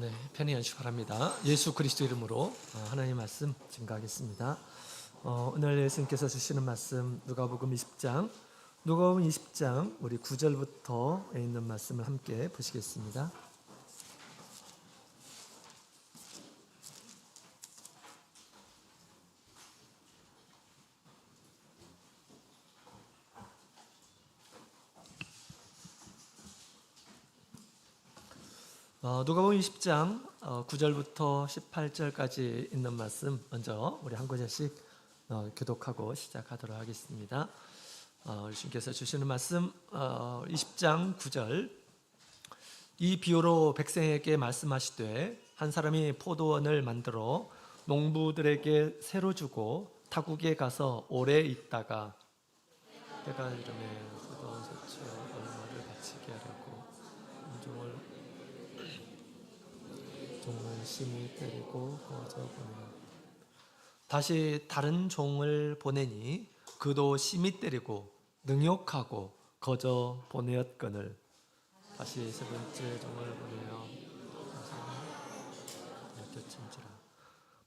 네, 편히 연시 바랍니다. 예수 그리스도 이름으로 하나님의 말씀 증거하겠습니다. 오늘 예수님께서 주시는 말씀 누가복음 20장 우리 9절부터 있는 말씀을 함께 보시겠습니다. 누가복음 20장 9절부터 18절까지 있는 말씀 먼저 우리 한 구절씩 교독하고 시작하도록 하겠습니다. 예수님께서 주시는 말씀 20장 9절. 이 비유로 백성에게 말씀하시되 한 사람이 포도원을 만들어 농부들에게 새로 주고 타국에 가서 오래 있다가 때가 이름에 포도원 소초 얼마를 바치게 하려고 종을 심히 때리고 거저 보내요. 다시 다른 종을 보내니 그도 심히 때리고 능욕하고 거저 보내었거늘 다시 세 번째 종을 보내어 곁친지라.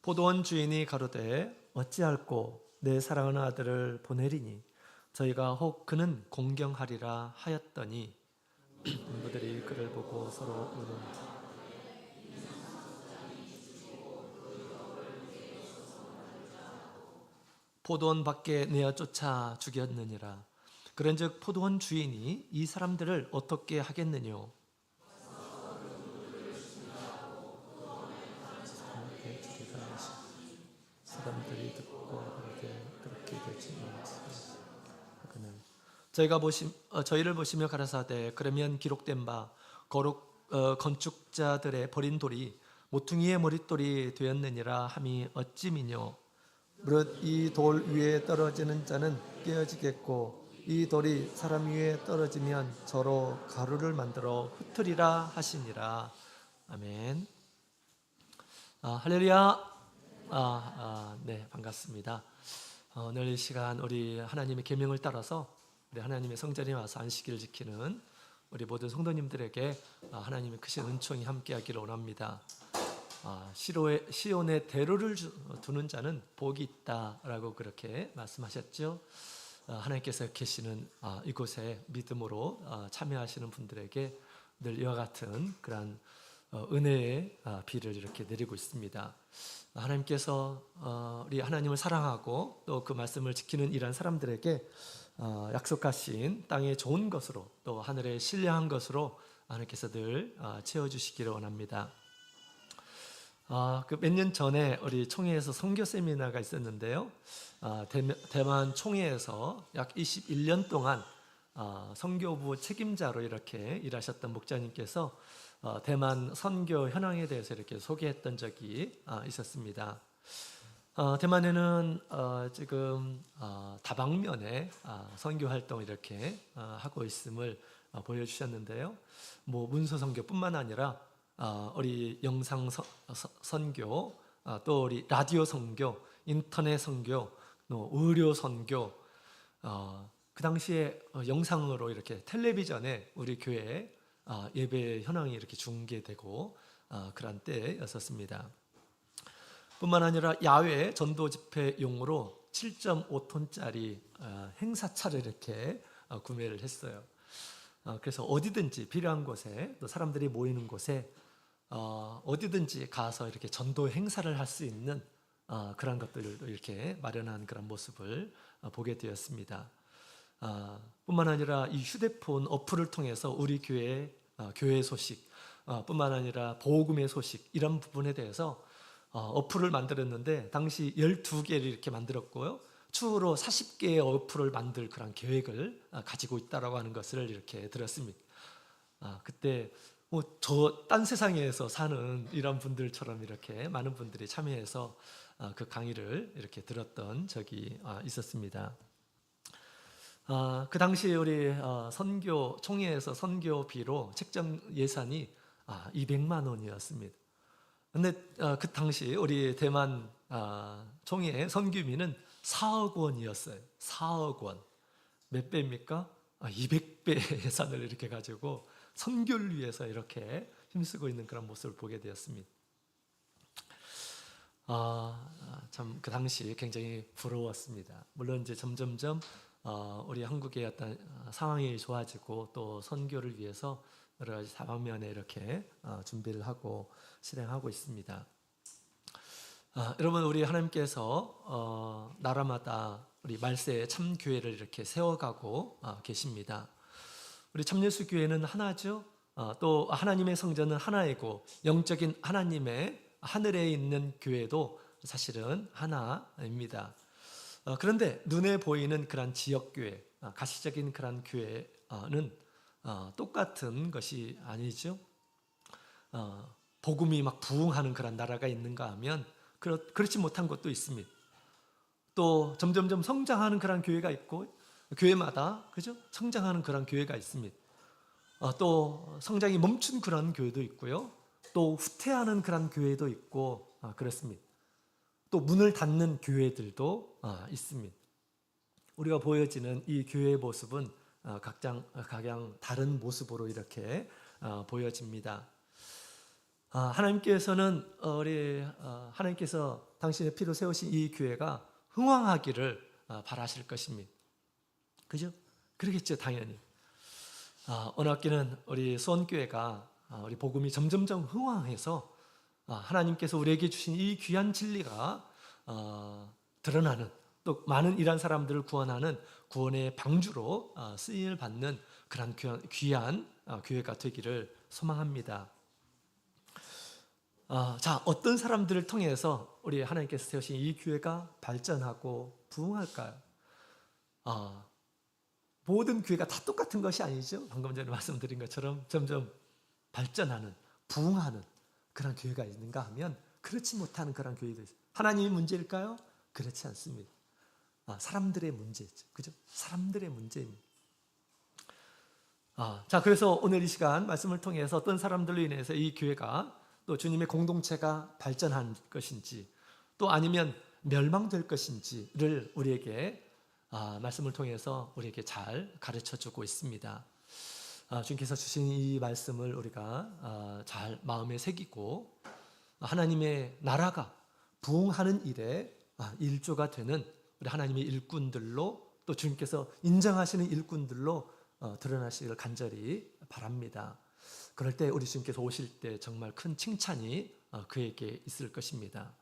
포도원 주인이 가로되 어찌할꼬 내 사랑하는 아들을 보내리니 저희가 혹 그는 공경하리라 하였더니 농부들이 그를 보고 서로 우는 포도원 밖에 내어 쫓아 죽였느니라. 그런즉 포도원 주인이 이 사람들을 어떻게 하겠느뇨? 사람들이 듣고 그렇게 되지 저희를 보시며 가라사대 그러면 기록된 바 건축자들의 버린 돌이 모퉁이의 머릿돌이 되었느니라 함이 어찌미뇨? 무릇 이 돌 위에 떨어지는 자는 깨어지겠고 이 돌이 사람 위에 떨어지면 저로 가루를 만들어 흩으리라 하시니라. 아멘. 할렐루야. 네, 반갑습니다. 오늘 이 시간 우리 하나님의 계명을 따라서 우리 하나님의 성전에 와서 안식일을 지키는 우리 모든 성도님들에게 하나님의 크신 은총이 함께하기를 원합니다. 시온에 대로를 두는 자는 복이 있다라고 그렇게 말씀하셨죠. 하나님께서 계시는 이곳에 믿음으로 참여하시는 분들에게 늘 이와 같은 그러한 은혜의 비를 이렇게 내리고 있습니다. 하나님께서 우리 하나님을 사랑하고 또 그 말씀을 지키는 이러한 사람들에게 약속하신 땅의 좋은 것으로 또 하늘의 신령한 것으로 하나님께서 늘 채워주시기를 원합니다. 몇 년 전에 우리 총회에서 선교 세미나가 있었는데요. 대만 총회에서 약 21년 동안 선교부 책임자로 이렇게 일하셨던 목자님께서 대만 선교 현황에 대해서 이렇게 소개했던 적이 있었습니다. 대만에는 지금 다방면에 선교 활동을 이렇게 하고 있음을 보여주셨는데요. 문서 선교뿐만 아니라 우리 영상 선교, 또 우리 라디오 선교, 인터넷 선교, 또 의료 선교, 그 당시에 영상으로 이렇게 텔레비전에 우리 교회 예배 현황이 이렇게 중계되고 그런 때였었습니다. 뿐만 아니라 야외 전도 집회용으로 7.5톤짜리 행사차를 이렇게 구매를 했어요. 그래서 어디든지 필요한 곳에 또 사람들이 모이는 곳에 어디든지 가서 이렇게 전도 행사를 할 수 있는 그런 것들도 이렇게 마련한 그런 모습을 보게 되었습니다. 뿐만 아니라 이 휴대폰 어플을 통해서 우리 교회 소식 뿐만 아니라 보험의 소식 이런 부분에 대해서 어플을 만들었는데 당시 12개를 이렇게 만들었고요. 추후로 40개의 어플을 만들 그런 계획을 가지고 있다라고 하는 것을 이렇게 들었습니다. 그때 저 딴 세상에서 사는 이런 분들처럼 이렇게 많은 분들이 참여해서 그 강의를 이렇게 들었던 적이 있었습니다. 그 당시 우리 선교 총회에서 선교비로 책정 예산이 200만 원이었습니다. 근데 그 당시 우리 대만 총회의 선교비는 4억 원이었어요. 4억 원. 몇 배입니까? 200배 예산을 이렇게 가지고 선교를 위해서 이렇게 힘쓰고 있는 그런 모습을 보게 되었습니다. 참 그 당시 굉장히 부러웠습니다. 물론 이제 점점점 우리 한국의 어떤 상황이 좋아지고 또 선교를 위해서 여러 가지 다방면에 이렇게 준비를 하고 실행하고 있습니다. 여러분, 우리 하나님께서 나라마다 우리 말세의 참 교회를 이렇게 세워가고 계십니다. 우리 참예수 교회는 하나죠. 또 하나님의 성전은 하나이고 영적인 하나님의 하늘에 있는 교회도 사실은 하나입니다. 그런데 눈에 보이는 그런 지역교회, 가시적인 그런 교회는 똑같은 것이 아니죠. 복음이 막 부흥하는 그런 나라가 있는가 하면 그렇지 못한 곳도 있습니다. 또 점점점 성장하는 그런 교회가 있고 교회마다 그죠? 성장하는 그런 교회가 있습니다. 또 성장이 멈춘 그런 교회도 있고요. 또 후퇴하는 그런 교회도 있고 그렇습니다. 또 문을 닫는 교회들도 있습니다. 우리가 보여지는 이 교회의 모습은 각양 다른 모습으로 이렇게 보여집니다. 하나님께서는 하나님께서 당신의 피로 세우신 이 교회가 흥왕하기를 바라실 것입니다. 그죠? 그러겠죠, 당연히. 어느 학기는 우리 수원교회가 우리 복음이 점점점 흥왕해서 하나님께서 우리에게 주신 이 귀한 진리가 드러나는, 또 많은 이란 사람들을 구원하는 구원의 방주로 쓰임을 받는 그런 귀한 교회가 되기를 소망합니다. 자, 어떤 사람들을 통해서 우리 하나님께서 세우신 이 교회가 발전하고 부흥할까요? 모든 교회가 다 똑같은 것이 아니죠. 방금 전에 말씀드린 것처럼 점점 발전하는, 부흥하는 그런 교회가 있는가 하면 그렇지 못하는 그런 교회도 있어요. 하나님의 문제일까요? 그렇지 않습니다. 사람들의 문제죠. 그죠? 사람들의 문제입니다. 자, 그래서 오늘 이 시간 말씀을 통해서 어떤 사람들로 인해서 이 교회가 또 주님의 공동체가 발전한 것인지 또 아니면 멸망될 것인지를 우리에게 말씀을 통해서 우리에게 잘 가르쳐주고 있습니다. 주님께서 주신 이 말씀을 우리가 잘 마음에 새기고 하나님의 나라가 부흥하는 일에 일조가 되는 우리 하나님의 일꾼들로, 또 주님께서 인정하시는 일꾼들로 드러나시기를 간절히 바랍니다. 그럴 때 우리 주님께서 오실 때 정말 큰 칭찬이 그에게 있을 것입니다.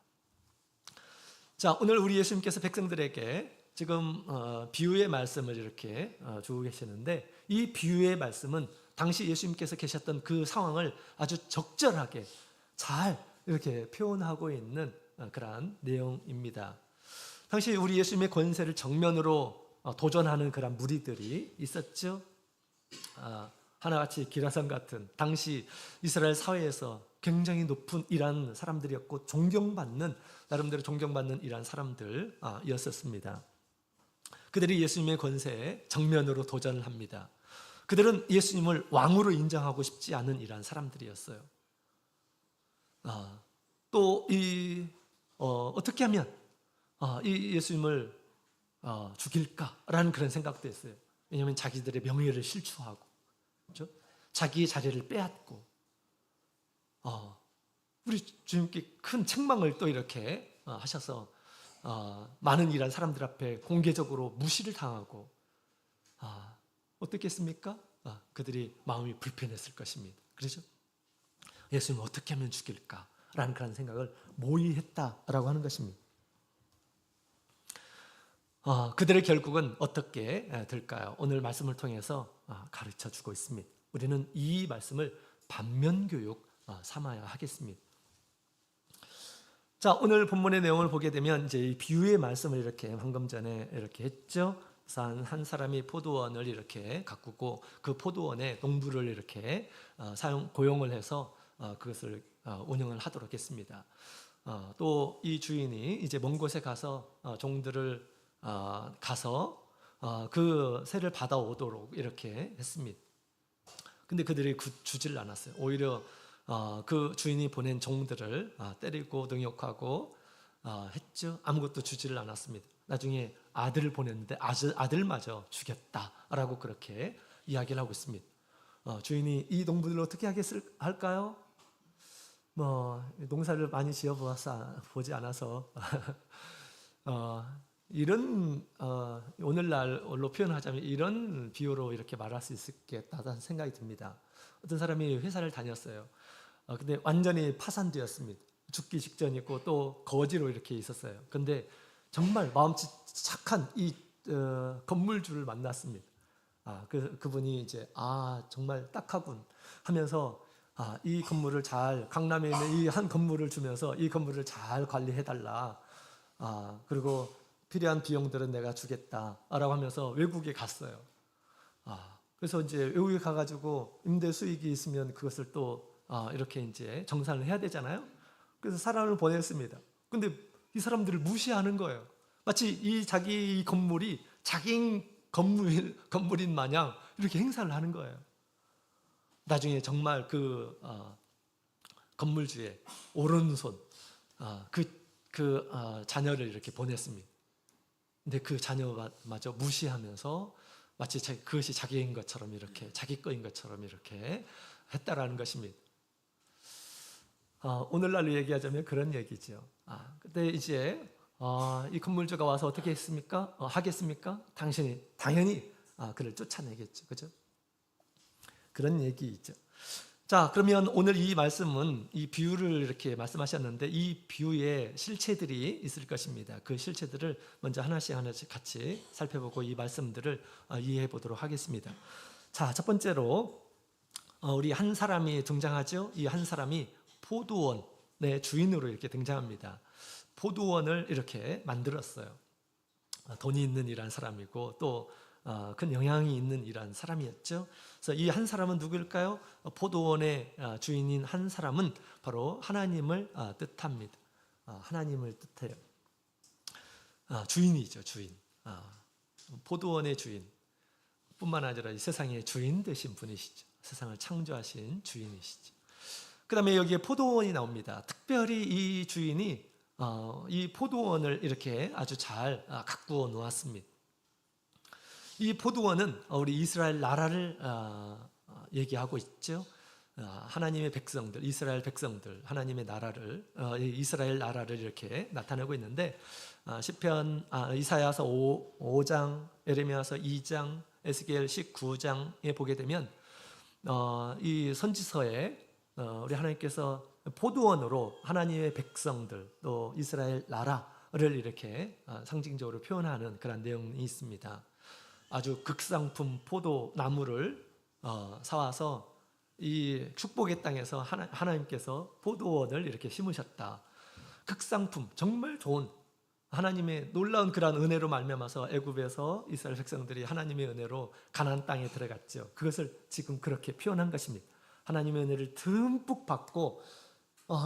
자, 오늘 우리 예수님께서 백성들에게 지금 비유의 말씀을 이렇게 주고 계시는데, 이 비유의 말씀은 당시 예수님께서 계셨던 그 상황을 아주 적절하게 잘 이렇게 표현하고 있는 그러한 내용입니다. 당시 우리 예수님의 권세를 정면으로 도전하는 그런 무리들이 있었죠. 하나같이 기라성 같은 당시 이스라엘 사회에서 굉장히 높은 이란 사람들이었고 나름대로 존경받는 이란 사람들이었습니다. 그들이 예수님의 권세에 정면으로 도전을 합니다. 그들은 예수님을 왕으로 인정하고 싶지 않은 이란 사람들이었어요. 또 어떻게 하면 이 예수님을 죽일까라는 그런 생각도 했어요. 왜냐하면 자기들의 명예를 실추하고, 그렇죠? 자기의 자리를 빼앗고, 우리 주님께 큰 책망을 또 이렇게 하셔서 많은 이란 사람들 앞에 공개적으로 무시를 당하고, 어떻겠습니까? 그들이 마음이 불편했을 것입니다. 그렇죠? 예수님을 어떻게 하면 죽일까라는 그런 생각을 모의했다라고 하는 것입니다. 그들의 결국은 어떻게 될까요? 오늘 말씀을 통해서 가르쳐주고 있습니다. 우리는 이 말씀을 반면교육 삼아야 하겠습니다. 자, 오늘 본문의 내용을 보게 되면 이제 이 비유의 말씀을 이렇게 방금 전에 이렇게 했죠. 한 사람이 포도원을 이렇게 가꾸고 그 포도원에 농부를 이렇게 고용을 해서 그것을 운영을 하도록 했습니다. 또 이 주인이 이제 먼 곳에 가서 종들을 가서 그 세를 받아오도록 이렇게 했습니다. 근데 그들이 주지를 않았어요. 오히려 그 주인이 보낸 종들을 때리고 능욕하고 했죠. 아무것도 주지를 않았습니다. 나중에 아들을 보냈는데 아들마저 죽였다라고 그렇게 이야기를 하고 있습니다. 주인이 이 농부들 어떻게 할까요? 뭐 농사를 많이 보지 않아서 이런 오늘날로 표현하자면 이런 비유로 이렇게 말할 수 있겠다는 생각이 듭니다. 어떤 사람이 회사를 다녔어요. 근데 완전히 파산되었습니다. 죽기 직전이고 또 거지로 이렇게 있었어요. 근데 정말 마음씨 착한 이 건물주를 만났습니다. 그분이 이제 정말 딱하군 하면서 이 건물을 강남에 있는 이 한 건물을 주면서 이 건물을 잘 관리해달라. 그리고 필요한 비용들은 내가 주겠다라고 하면서 외국에 갔어요. 그래서 이제 외국에 가가지고 임대 수익이 있으면 그것을 또 이렇게 이제 정산을 해야 되잖아요. 그래서 사람을 보냈습니다. 근데 이 사람들을 무시하는 거예요. 마치 자기 건물이 자기 건물인 마냥 이렇게 행사를 하는 거예요. 나중에 정말 그 건물주의 오른손 자녀를 이렇게 보냈습니다. 근데 그 자녀마저 무시하면서 마치 그것이 자기인 것처럼 이렇게 자기 거인 것처럼 이렇게 했다라는 것입니다. 오늘날로 얘기하자면 그런 얘기죠. 근데 이제 이 건물주가 와서 어떻게 하겠습니까? 당연히 그를 쫓아내겠죠. 그죠? 그런 얘기죠. 자, 그러면 오늘 이 말씀은 이 비유를 이렇게 말씀하셨는데 이 비유에 실체들이 있을 것입니다. 그 실체들을 먼저 하나씩 같이 살펴보고 이 말씀들을 이해해 보도록 하겠습니다. 자, 첫 번째로 우리 한 사람이 등장하죠. 이 한 사람이 포도원의 주인으로 이렇게 등장합니다. 포도원을 이렇게 만들었어요. 돈이 있는 이란 사람이고 또 큰 영향이 있는 이란 사람이었죠. 그래서 이 한 사람은 누구일까요? 포도원의 주인인 한 사람은 바로 하나님을 뜻합니다. 하나님을 뜻해요. 주인이죠, 주인. 포도원의 주인. 뿐만 아니라 이 세상의 주인 되신 분이시죠. 세상을 창조하신 주인이시죠. 그 다음에 여기에 포도원이 나옵니다. 특별히 이 주인이 이 포도원을 이렇게 아주 잘 가꾸어 놓았습니다. 이 포도원은 우리 이스라엘 나라를 얘기하고 있죠. 하나님의 백성들, 이스라엘 백성들, 하나님의 나라를 이스라엘 나라를 이렇게 나타내고 있는데 시편 이사야서 5장, 에레미야서 2장, 에스겔 19장에 보게 되면 이 선지서에 우리 하나님께서 포도원으로 하나님의 백성들 또 이스라엘 나라를 이렇게 상징적으로 표현하는 그런 내용이 있습니다. 아주 극상품 포도나무를 사와서 이 축복의 땅에서 하나님께서 포도원을 이렇게 심으셨다. 극상품, 정말 좋은 하나님의 놀라운 그러한 은혜로 말미암아서 애굽에서 이스라엘 백성들이 하나님의 은혜로 가나안 땅에 들어갔죠. 그것을 지금 그렇게 표현한 것입니다. 하나님의 은혜를 듬뿍 받고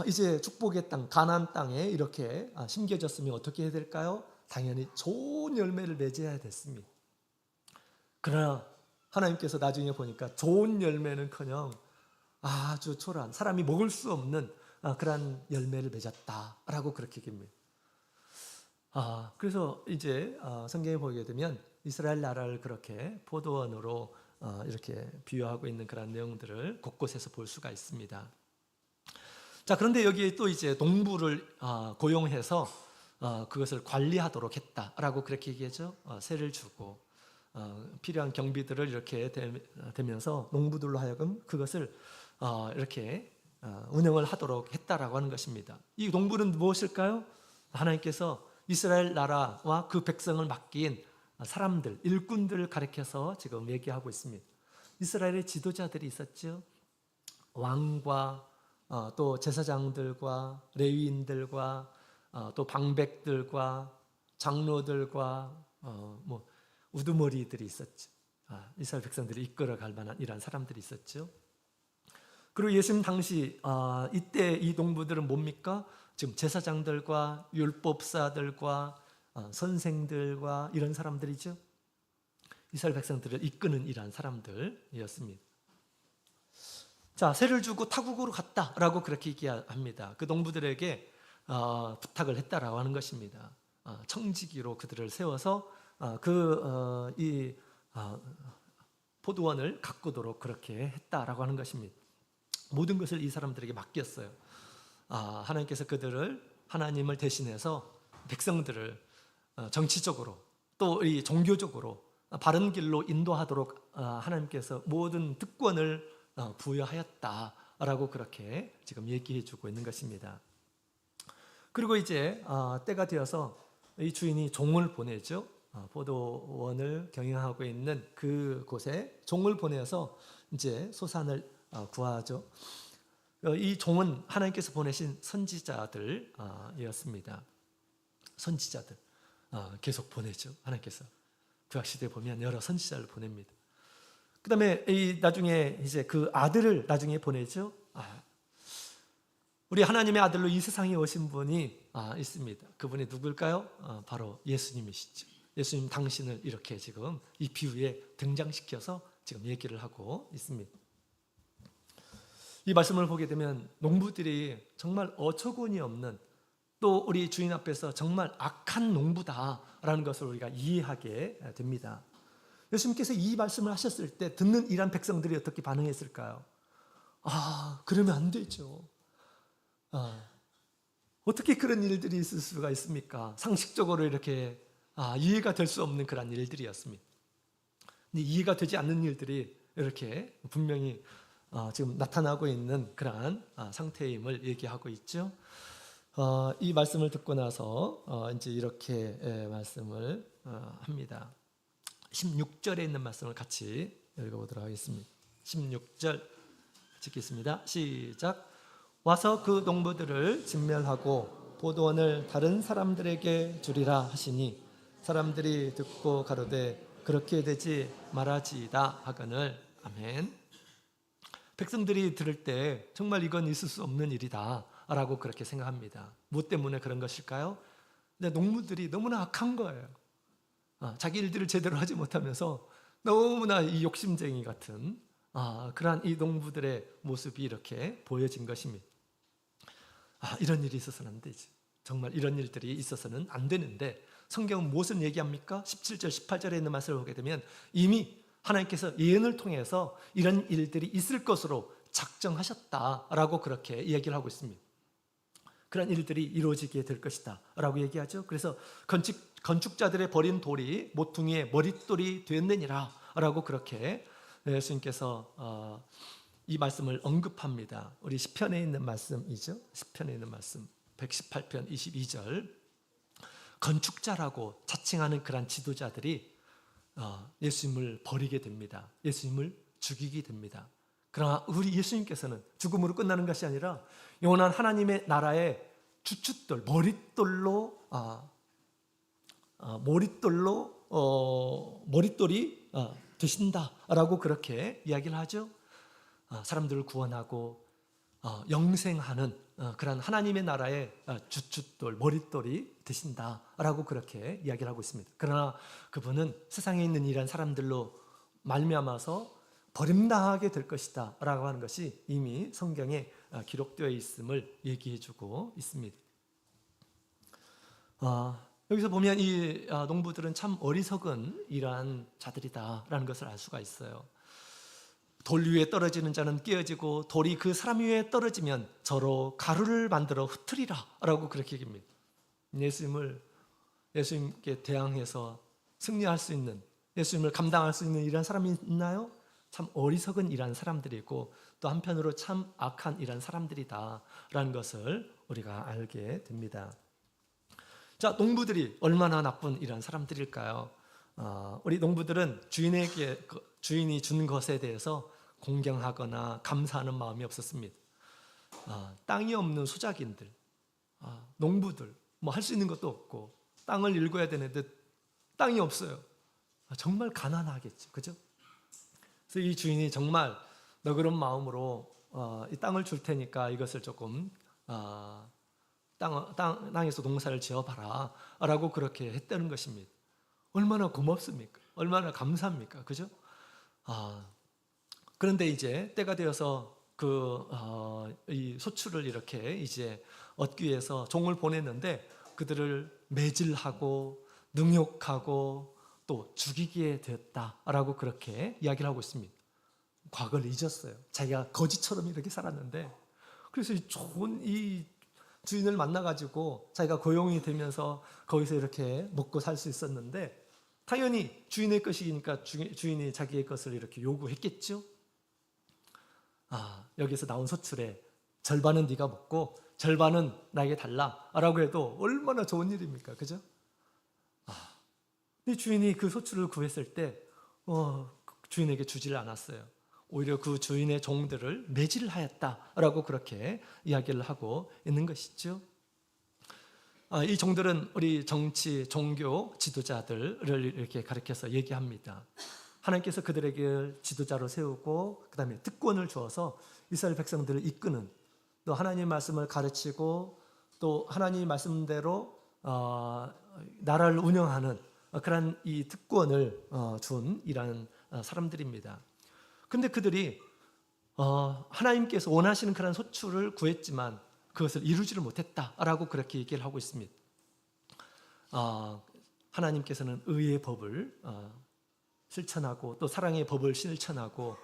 이제 축복의 땅 가나안 땅에 이렇게 심겨졌으면 어떻게 해야 될까요? 당연히 좋은 열매를 맺어야 됐습니다. 그러나 하나님께서 나중에 보니까 좋은 열매는커녕 아주 초라한 사람이 먹을 수 없는 그러한 열매를 맺었다라고 그렇게 얘기합니다. 그래서 이제 성경에 보게 되면 이스라엘 나라를 그렇게 포도원으로 이렇게 비유하고 있는 그런 내용들을 곳곳에서 볼 수가 있습니다. 자, 그런데 여기에 또 이제 농부를 고용해서 그것을 관리하도록 했다라고 그렇게 얘기하죠. 세를 주고 필요한 경비들을 이렇게 되면서 농부들로 하여금 그것을 이렇게 운영을 하도록 했다라고 하는 것입니다. 이 농부는 무엇일까요? 하나님께서 이스라엘 나라와 그 백성을 맡긴 사람들, 일꾼들을 가리켜서 지금 얘기하고 있습니다. 이스라엘의 지도자들이 있었죠. 왕과 또 제사장들과 레위인들과 또 방백들과 장로들과 우두머리들이 있었죠. 이스라엘 백성들이 이끌어갈 만한 이런 사람들이 있었죠. 그리고 예수님 당시 이때 이 농부들은 뭡니까? 지금 제사장들과 율법사들과 선생들과 이런 사람들이죠. 이스라엘 백성들을 이끄는 이러한 사람들이었습니다. 자, 세를 주고 타국으로 갔다라고 그렇게 얘기합니다. 그 농부들에게 부탁을 했다라고 하는 것입니다. 청지기로 그들을 세워서 포도원을 가꾸도록 그렇게 했다라고 하는 것입니다. 모든 것을 이 사람들에게 맡겼어요. 하나님께서 그들을, 하나님을 대신해서 백성들을 정치적으로 또 이 종교적으로 바른 길로 인도하도록 하나님께서 모든 특권을 부여하였다라고 그렇게 지금 얘기해 주고 있는 것입니다. 그리고 이제 때가 되어서 이 주인이 종을 보내죠. 포도원을 경영하고 있는 그곳에 종을 보내서 이제 소산을 구하죠. 이 종은 하나님께서 보내신 선지자들이었습니다. 선지자들 계속 보내죠. 하나님께서 구약시대에 보면 여러 선지자를 보냅니다. 그 다음에 나중에 이제 그 아들을 나중에 보내죠. 우리 하나님의 아들로 이 세상에 오신 분이 있습니다. 그분이 누굴까요? 바로 예수님이시죠. 예수님 당신을 이렇게 지금 이 비유에 등장시켜서 지금 얘기를 하고 있습니다. 이 말씀을 보게 되면 농부들이 정말 어처구니 없는, 또 우리 주인 앞에서 정말 악한 농부다라는 것을 우리가 이해하게 됩니다. 예수님께서 이 말씀을 하셨을 때 듣는 이란 백성들이 어떻게 반응했을까요? 그러면 안 되죠. 어떻게 그런 일들이 있을 수가 있습니까? 상식적으로 이렇게 이해가 될 수 없는 그런 일들이었습니다. 근데 이해가 되지 않는 일들이 이렇게 분명히 지금 나타나고 있는 그러한 상태임을 얘기하고 있죠. 이 말씀을 듣고 나서 이제 이렇게 말씀을 합니다. 16절에 있는 말씀을 같이 읽어보도록 하겠습니다. 16절 읽겠습니다. 시작. 와서 그 농부들을 진멸하고 포도원을 다른 사람들에게 주리라 하시니 사람들이 듣고 가로되 그렇게 되지 말아지이다 하거늘. 아멘. 백성들이 들을 때 정말 이건 있을 수 없는 일이다 라고 그렇게 생각합니다. 무엇 때문에 그런 것일까요? 근데 농부들이 너무나 악한 거예요. 자기 일들을 제대로 하지 못하면서 너무나 이 욕심쟁이 같은 그러한 이 농부들의 모습이 이렇게 보여진 것입니다. 이런 일이 있어서는 안 되지. 정말 이런 일들이 있어서는 안 되는데 성경은 무엇을 얘기합니까? 17절, 18절에 있는 말씀을 보게 되면 이미 하나님께서 예언을 통해서 이런 일들이 있을 것으로 작정하셨다라고 그렇게 이야기를 하고 있습니다. 그런 일들이 이루어지게 될 것이다 라고 얘기하죠. 그래서 건축자들의 버린 돌이 모퉁이의 머릿돌이 되었느니라 라고 그렇게 예수님께서 이 말씀을 언급합니다. 우리 시편에 있는 말씀이죠. 시편에 있는 말씀 118편 22절. 건축자라고 자칭하는 그런 지도자들이 예수님을 버리게 됩니다. 예수님을 죽이게 됩니다. 그러나 우리 예수님께서는 죽음으로 끝나는 것이 아니라 영원한 하나님의 나라의 주춧돌, 머릿돌이 되신다라고 그렇게 이야기를 하죠. 사람들을 구원하고 영생하는 그런 하나님의 나라의 주춧돌, 머릿돌이 되신다라고 그렇게 이야기를 하고 있습니다. 그러나 그분은 세상에 있는 이런 사람들로 말미암아서 버림당하게 될 것이다 라고 하는 것이 이미 성경에 기록되어 있음을 얘기해 주고 있습니다. 여기서 보면 이 농부들은 참 어리석은 이러한 자들이다라는 것을 알 수가 있어요. 돌 위에 떨어지는 자는 깨어지고 돌이 그 사람 위에 떨어지면 저로 가루를 만들어 흩으리라 라고 그렇게 얘기합니다. 예수님께 대항해서 승리할 수 있는, 예수님을 감당할 수 있는 이런 사람이 있나요? 참 어리석은 이런 사람들이고 또 한편으로 참 악한 이런 사람들이다라는 것을 우리가 알게 됩니다. 자, 농부들이 얼마나 나쁜 이런 사람들일까요? 우리 농부들은 주인이 준 것에 대해서 공경하거나 감사하는 마음이 없었습니다. 땅이 없는 소작인들, 농부들, 뭐 할 수 있는 것도 없고 땅을 일궈야 되는데 땅이 없어요. 정말 가난하겠죠, 그죠? 그래서 이 주인이 정말 너그러운 마음으로 이 땅을 줄 테니까 이것을 조금 땅에서 농사를 지어봐라 라고 그렇게 했다는 것입니다. 얼마나 고맙습니까? 얼마나 감사합니까? 그죠? 그런데 이제 때가 되어서 이 소출을 이렇게 이제 얻기 위해서 종을 보냈는데 그들을 매질하고 능욕하고 또 죽이게 되었다라고 그렇게 이야기를 하고 있습니다. 과거를 잊었어요. 자기가 거지처럼 이렇게 살았는데, 그래서 이 좋은 이 주인을 만나가지고 자기가 고용이 되면서 거기서 이렇게 먹고 살 수 있었는데, 당연히 주인의 것이니까 주인이 자기의 것을 이렇게 요구했겠죠. 여기서 나온 소출에 절반은 네가 먹고 절반은 나에게 달라라고 해도 얼마나 좋은 일입니까, 그죠? 이 주인이 그 소출을 구했을 때 주인에게 주지를 않았어요. 오히려 그 주인의 종들을 매질을 하였다라고 그렇게 이야기를 하고 있는 것이죠. 이 종들은 우리 정치, 종교 지도자들을 이렇게 가리켜서 얘기합니다. 하나님께서 그들에게 지도자로 세우고 그 다음에 특권을 주어서 이스라엘 백성들을 이끄는, 또 하나님의 말씀을 가르치고 또 하나님의 말씀대로 나라를 운영하는 그런 이 특권을 준 이런 사람들입니다. 근데 그들이 하나님께서 원하시는 그런 소출을 구했지만 그것을 이루지를 못했다라고 그렇게 얘기를 하고 있습니다. 하나님께서는 의의 법을 실천하고 또 사랑의 법을 실천하고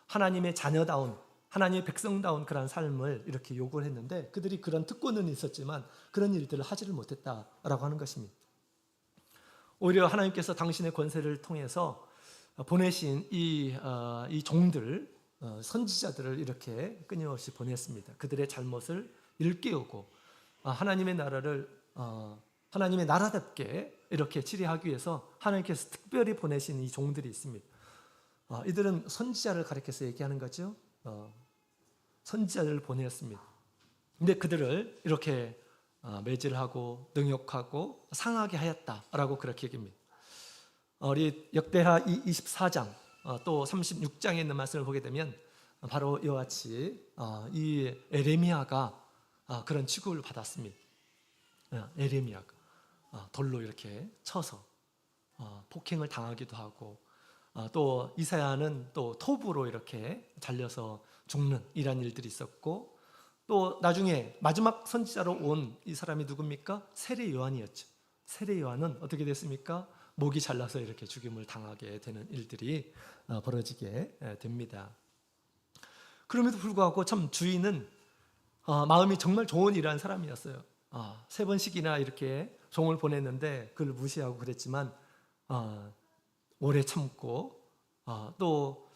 하나님의 자녀다운, 하나님의 백성다운 그런 삶을 이렇게 요구를 했는데, 그들이 그런 특권은 있었지만 그런 일들을 하지를 못했다라고 하는 것입니다. 오히려 하나님께서 당신의 권세를 통해서 보내신 이 종들, 선지자들을 이렇게 끊임없이 보냈습니다. 그들의 잘못을 일깨우고 하나님의 나라를 하나님의 나라답게 이렇게 치리하기 위해서 하나님께서 특별히 보내신 이 종들이 있습니다. 이들은 선지자를 가리켜서 얘기하는 거죠. 선지자를 보냈습니다. 근데 그들을 이렇게 매질하고 능욕하고 상하게 하였다라고 그렇게 얘기합니다. 우리 역대하 24장 또 36장에 있는 말씀을 보게 되면 바로 이와 같이 이 에레미야가 그런 취급을 받았습니다. 에레미야가 돌로 이렇게 쳐서 폭행을 당하기도 하고, 또 이사야는 또 톱으로 이렇게 잘려서 죽는 이런 일들이 있었고, 또 나중에 마지막 선지자로 온 이 사람이 누굽니까? 세례 요한이었죠. 세례 요한은 어떻게 됐습니까? 목이 잘라서 이렇게 죽임을 당하게 되는 일들이 벌어지게 됩니다. 그럼에도 불구하고 참 주인은 마음이 정말 좋은 일한 사람이었어요. 3번씩이나 이렇게 종을 보냈는데 그걸 무시하고 그랬지만 오래 참고 또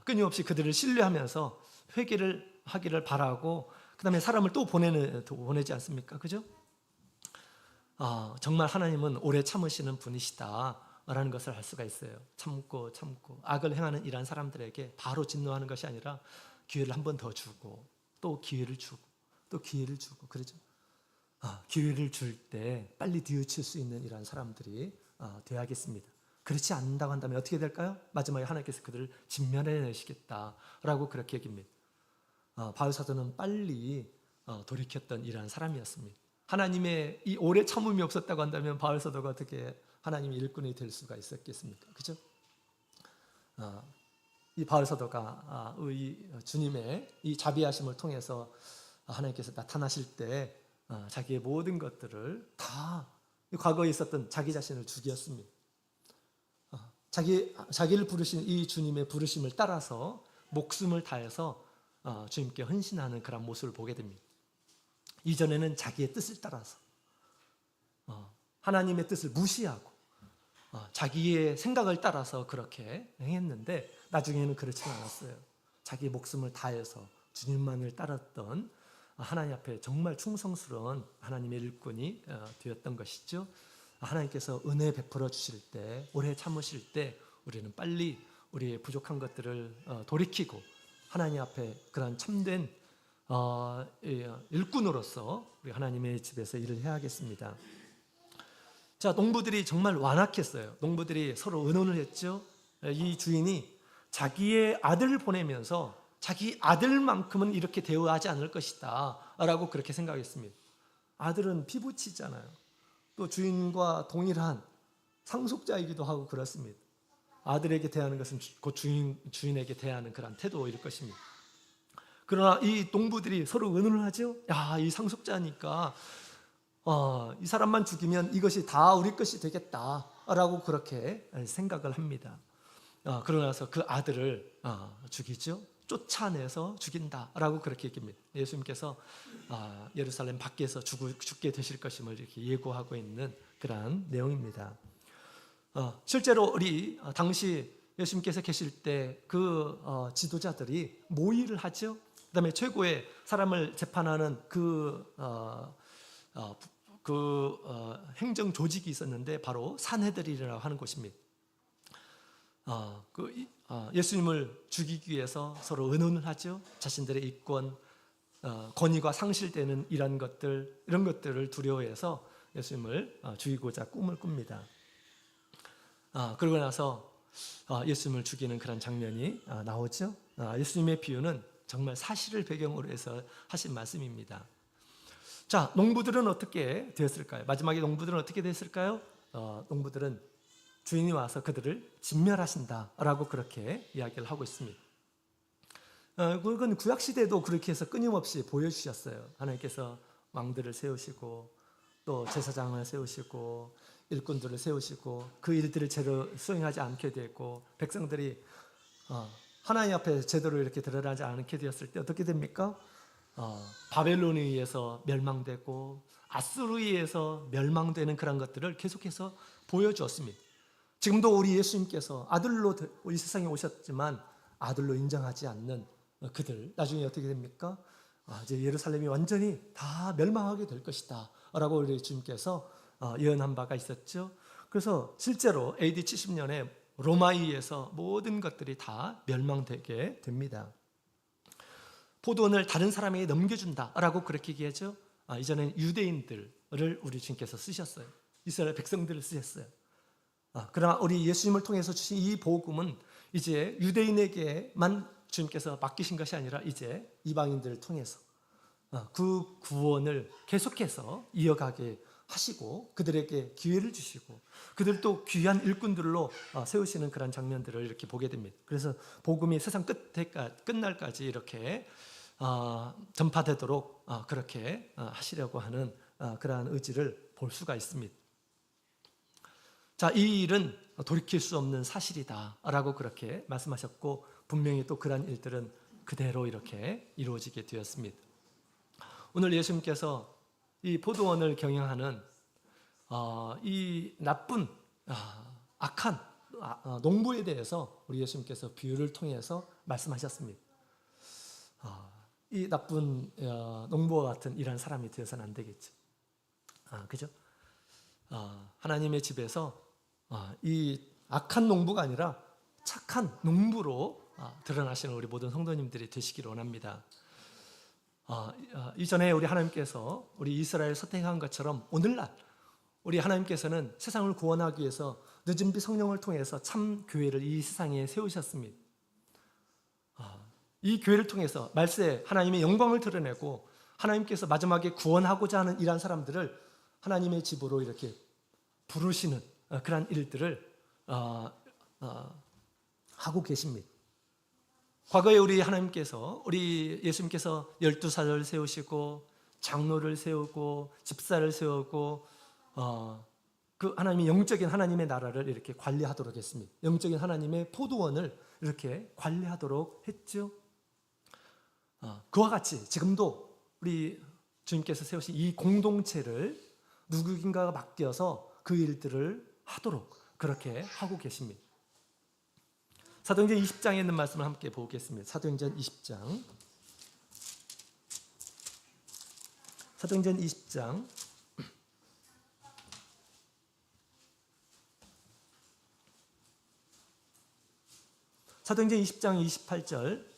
끊임없이 그들을 신뢰하면서 회개를 하기를 바라고, 그 다음에 사람을 또 보내지 않습니까? 그죠? 정말 하나님은 오래 참으시는 분이시다라는 것을 알 수가 있어요. 참고 악을 행하는 이러한 사람들에게 바로 진노하는 것이 아니라 기회를 한 번 더 주고 또 기회를 주고 또 기회를 주고, 그러죠. 기회를 줄 때 빨리 뒤우칠 수 있는 이러한 사람들이 되어야겠습니다. 그렇지 않는다고 한다면 어떻게 될까요? 마지막에 하나님께서 그들을 진멸해내시겠다라고 그렇게 얘기합니다. 바울 사도는 빨리 돌이켰던 이러한 사람이었습니다. 하나님의 이 오래 참음이 없었다고 한다면 바울 사도가 어떻게 하나님의 일꾼이 될 수가 있었겠습니까? 그죠? 이 바울 사도가 주님의 이 자비하심을 통해서 하나님께서 나타나실 때 자기의 모든 것들을 다 과거에 있었던 자기 자신을 죽였습니다. 자기를 부르신 이 주님의 부르심을 따라서 목숨을 다해서 주님께 헌신하는 그런 모습을 보게 됩니다. 이전에는 자기의 뜻을 따라서 하나님의 뜻을 무시하고 자기의 생각을 따라서 그렇게 행했는데, 나중에는 그렇지 않았어요. 자기의 목숨을 다해서 주님만을 따랐던 하나님 앞에 정말 충성스러운 하나님의 일꾼이 되었던 것이죠. 하나님께서 은혜 베풀어 주실 때, 오래 참으실 때 우리는 빨리 우리의 부족한 것들을 돌이키고 하나님 앞에 그런 참된 일꾼으로서 우리 하나님의 집에서 일을 해야겠습니다. 자, 농부들이 정말 완악했어요. 농부들이 서로 의논을 했죠. 이 주인이 자기의 아들을 보내면서 자기 아들만큼은 이렇게 대우하지 않을 것이다 라고 그렇게 생각했습니다. 아들은 피부치잖아요. 또 주인과 동일한 상속자이기도 하고 그렇습니다. 아들에게 대하는 것은 곧 주인에게 대하는 그런 태도일 것입니다. 그러나 이 농부들이 서로 의논을 하죠. 이 상속자니까 이 사람만 죽이면 이것이 다 우리 것이 되겠다라고 그렇게 생각을 합니다. 그러나서 그 아들을 죽이죠. 쫓아내서 죽인다라고 그렇게 얘기합니다. 예수님께서 예루살렘 밖에서 죽게 되실 것임을 이렇게 예고하고 있는 그러한 내용입니다. 실제로 우리 당시 예수님께서 계실 때 그 지도자들이 모의를 하죠. 그다음에 최고의 사람을 재판하는 행정 조직이 있었는데 바로 산헤드린이라고 하는 곳입니다. 예수님을 죽이기 위해서 서로 의논을 하죠. 자신들의 이권, 권위가 상실되는 이런 것들을 두려워해서 예수님을 죽이고자 꿈을 꿉니다. 그러고 나서 예수님을 죽이는 그런 장면이 나오죠. 예수님의 비유는 정말 사실을 배경으로 해서 하신 말씀입니다. 자, 농부들은 어떻게 되었을까요? 마지막에 농부들은 어떻게 됐을까요? 농부들은 주인이 와서 그들을 진멸하신다라고 그렇게 이야기를 하고 있습니다. 그건 구약시대도 그렇게 해서 끊임없이 보여주셨어요. 하나님께서 왕들을 세우시고 또 제사장을 세우시고 일꾼들을 세우시고 그 일들을 제대로 수행하지 않게 되고 백성들이 하나님 앞에 제대로 이렇게 드러나지 않게 되었을 때 어떻게 됩니까? 바벨론에 의해서 멸망되고 아수르에 의해서 멸망되는 그런 것들을 계속해서 보여주었습니다. 지금도 우리 예수님께서 아들로 이 세상에 오셨지만 아들로 인정하지 않는 그들 나중에 어떻게 됩니까? 이제 예루살렘이 완전히 다 멸망하게 될 것이다 라고 우리 주님께서 예언한 바가 있었죠. 그래서 실제로 AD 70년에 로마에 의해서 모든 것들이 다 멸망되게 됩니다. 포도원을 다른 사람에게 넘겨준다라고 그렇게 얘기하죠. 이전엔 유대인들을 우리 주님께서 쓰셨어요. 이스라엘 백성들을 쓰셨어요. 그러나 우리 예수님을 통해서 주신 이 복음은 이제 유대인에게만 주님께서 맡기신 것이 아니라 이제 이방인들을 통해서 그 구원을 계속해서 이어가게 하시고 그들에게 기회를 주시고 그들도 귀한 일꾼들로 세우시는 그런 장면들을 이렇게 보게 됩니다. 그래서 복음이 세상 끝날까지 이렇게 전파되도록 그렇게 하시려고 하는 그러한 의지를 볼 수가 있습니다. 자, 이 일은 돌이킬 수 없는 사실이다라고 그렇게 말씀하셨고 분명히 또 그러한 일들은 그대로 이렇게 이루어지게 되었습니다. 오늘 예수님께서 이 포도원을 경영하는 이 나쁜 악한 농부에 대해서 우리 예수님께서 비유를 통해서 말씀하셨습니다. 이 나쁜 농부와 같은 이런 사람이 되어서는 안 되겠죠. 그죠? 하나님의 집에서 이 악한 농부가 아니라 착한 농부로 드러나시는 우리 모든 성도님들이 되시기를 원합니다. 이전에 우리 하나님께서 우리 이스라엘 선택한 것처럼 오늘날 우리 하나님께서는 세상을 구원하기 위해서 늦은 비 성령을 통해서 참 교회를 이 세상에 세우셨습니다. 이 교회를 통해서 말세 하나님의 영광을 드러내고 하나님께서 마지막에 구원하고자 하는 이러한 사람들을 하나님의 집으로 이렇게 부르시는 그러한 일들을 하고 계십니다. 과거에 우리 하나님께서 우리 예수님께서 12사도를 세우시고 장로를 세우고 집사를 세우고 그 하나님의 영적인 하나님의 나라를 이렇게 관리하도록 했습니다. 영적인 하나님의 포도원을 이렇게 관리하도록 했죠. 그와 같이 지금도 우리 주님께서 세우신 이 공동체를 누구인가가 맡겨서 그 일들을 하도록 그렇게 하고 계십니다. 사도행전 20장에 있는 말씀을 함께 보겠습니다. 사도행전 20장. 사도행전 20장. 사도행전 20장 28절.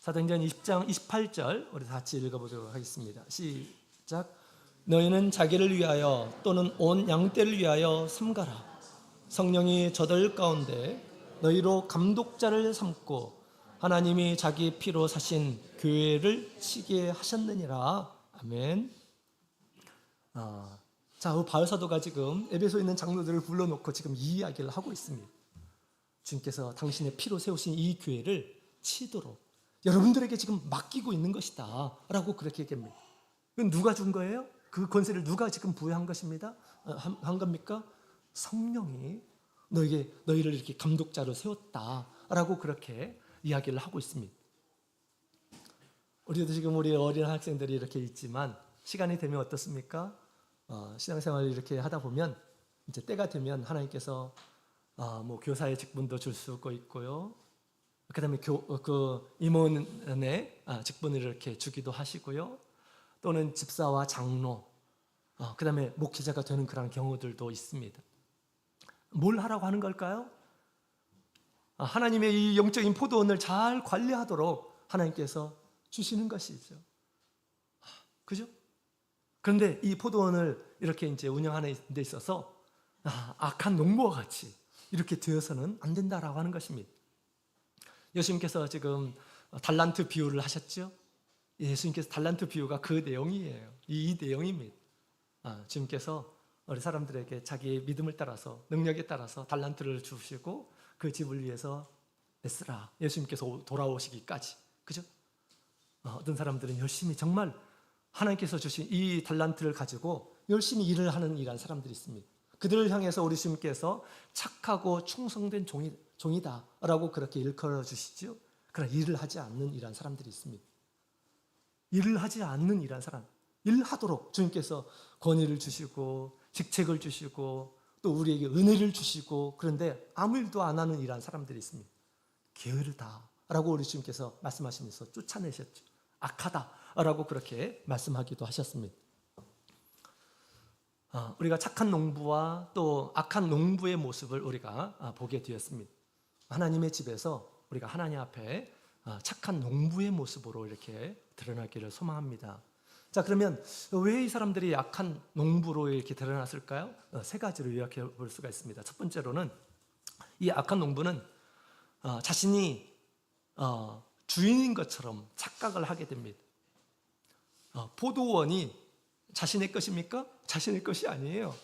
사도행전 20장 28절 우리 같이 읽어보도록 하겠습니다. 시작. 너희는 자기를 위하여 또는 온 양떼를 위하여 삼가라. 성령이 저들 가운데 너희로 감독자를 삼고 하나님이 자기 피로 사신 교회를 치게 하셨느니라. 아멘. 자, 바울 사도가 지금 에베소에 있는 장로들을 불러놓고 지금 이 이야기를 하고 있습니다. 주님께서 당신의 피로 세우신 이 교회를 치도록 여러분들에게 지금 맡기고 있는 것이다 라고 그렇게 얘기합니다. 그건 누가 준 거예요? 그 권세를 누가 지금 부여한 것입니다? 한 겁니까? 성령이 너희를 이렇게 감독자로 세웠다라고 그렇게 이야기를 하고 있습니다. 우리도 지금 우리 어린 학생들이 이렇게 있지만 시간이 되면 어떻습니까? 신앙생활을 이렇게 하다 보면 이제 때가 되면 하나님께서 뭐 교사의 직분도 줄 수가 있고요. 그다음에 그 임원의 직분을 이렇게 주기도 하시고요. 또는 집사와 장로, 그다음에 목회자가 되는 그런 경우들도 있습니다. 뭘 하라고 하는 걸까요? 하나님의 이 영적인 포도원을 잘 관리하도록 하나님께서 주시는 것이죠. 그죠? 그런데 이 포도원을 이렇게 이제 운영하는 데 있어서 악한 농부와 같이 이렇게 되어서는 안 된다라고 하는 것입니다. 예수님께서 지금 달란트 비유를 하셨죠? 예수님께서 달란트 비유가 그 내용이에요. 이 내용입니다. 주님께서 우리 사람들에게 자기의 믿음을 따라서 능력에 따라서 달란트를 주시고 그 집을 위해서 애쓰라. 예수님께서 돌아오시기까지. 그죠? 어떤 사람들은 열심히 정말 하나님께서 주신 이 달란트를 가지고 열심히 일을 하는 이런 사람들이 있습니다. 그들을 향해서 우리 주님께서 착하고 충성된 종이다라고 그렇게 일컬어 주시죠. 그러나 일을 하지 않는 이런 사람들이 있습니다. 일을 하지 않는 이런 사람, 일하도록 주님께서 권위를 주시고 직책을 주시고 또 우리에게 은혜를 주시고 그런데 아무 일도 안 하는 이런 사람들이 있습니다. 게으르다라고 우리 주님께서 말씀하시면서 쫓아내셨죠. 악하다라고 그렇게 말씀하기도 하셨습니다. 우리가 착한 농부와 또 악한 농부의 모습을 우리가 보게 되었습니다. 하나님의 집에서 우리가 하나님 앞에 착한 농부의 모습으로 이렇게 드러나기를 소망합니다. 자, 그러면 왜 이 사람들이 악한 농부로 이렇게 드러났을까요? 세 가지로 요약해 볼 수가 있습니다. 첫 번째로는 이 악한 농부는 자신이 주인인 것처럼 착각을 하게 됩니다. 포도원이 자신의 것입니까? 자신의 것이 아니에요.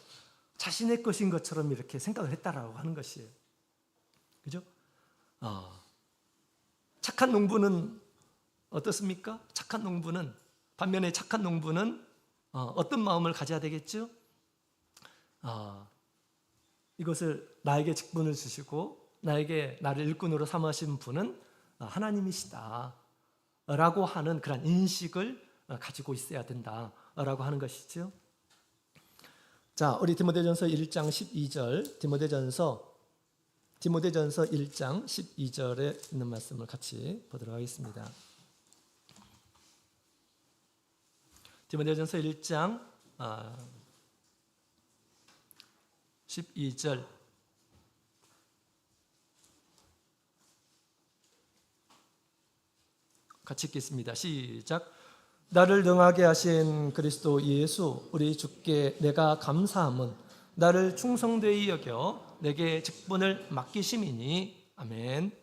자신의 것인 것처럼 이렇게 생각을 했다라고 하는 것이에요. 그죠? 착한 농부는 어떻습니까? 반면에 착한 농부는 어떤 마음을 가져야 되겠죠? 이것을 나에게 직분을 주시고 나를 일꾼으로 삼으신 분은 하나님이시다 라고 하는 그런 인식을 가지고 있어야 된다라고 하는 것이죠. 자, 우리 디모데전서 1장 12절 디모데전서 1장 12절에 있는 말씀을 같이 보도록 하겠습니다. 디모데전서 1장 12절 같이 읽겠습니다. 시작. 나를 능하게 하신 그리스도 예수 우리 주께 내가 감사함은 나를 충성되이 여겨 내게 직분을 맡기심이니. 아멘.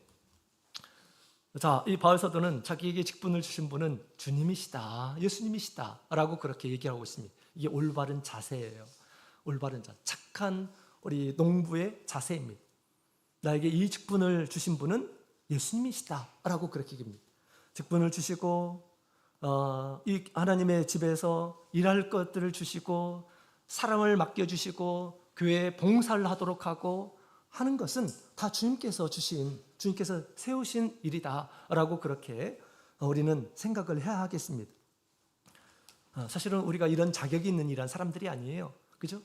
자, 이 바울 사도는 자기에게 직분을 주신 분은 주님이시다, 예수님이시다 라고 그렇게 얘기하고 있습니다. 이게 올바른 자세예요. 올바른 자세, 착한 우리 농부의 자세입니다. 나에게 이 직분을 주신 분은 예수님이시다 라고 그렇게 얘기합니다. 직분을 주시고 이 하나님의 집에서 일할 것들을 주시고 사람을 맡겨주시고 교회에 봉사를 하도록 하고 하는 것은 다 주님께서 세우신 일이다 라고 그렇게 우리는 생각을 해야 하겠습니다. 사실은 우리가 이런 자격이 있는 이런 사람들이 아니에요. 그죠?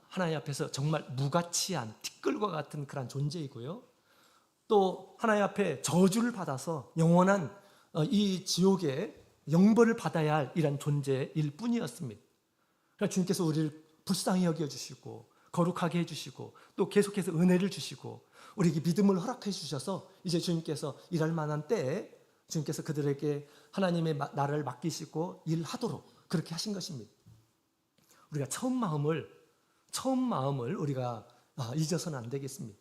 하나님 앞에서 정말 무가치한 티끌과 같은 그런 존재이고요. 또 하나님 앞에 저주를 받아서 영원한 이 지옥의 영벌을 받아야 할 이런 존재일 뿐이었습니다. 그러니까 주님께서 우리를 불쌍히 여겨주시고 거룩하게 해주시고 또 계속해서 은혜를 주시고 우리에게 믿음을 허락해 주셔서 이제 주님께서 일할 만한 때에 주님께서 그들에게 하나님의 나를 맡기시고 일하도록 그렇게 하신 것입니다. 우리가 처음 마음을 우리가 잊어서는 안 되겠습니다.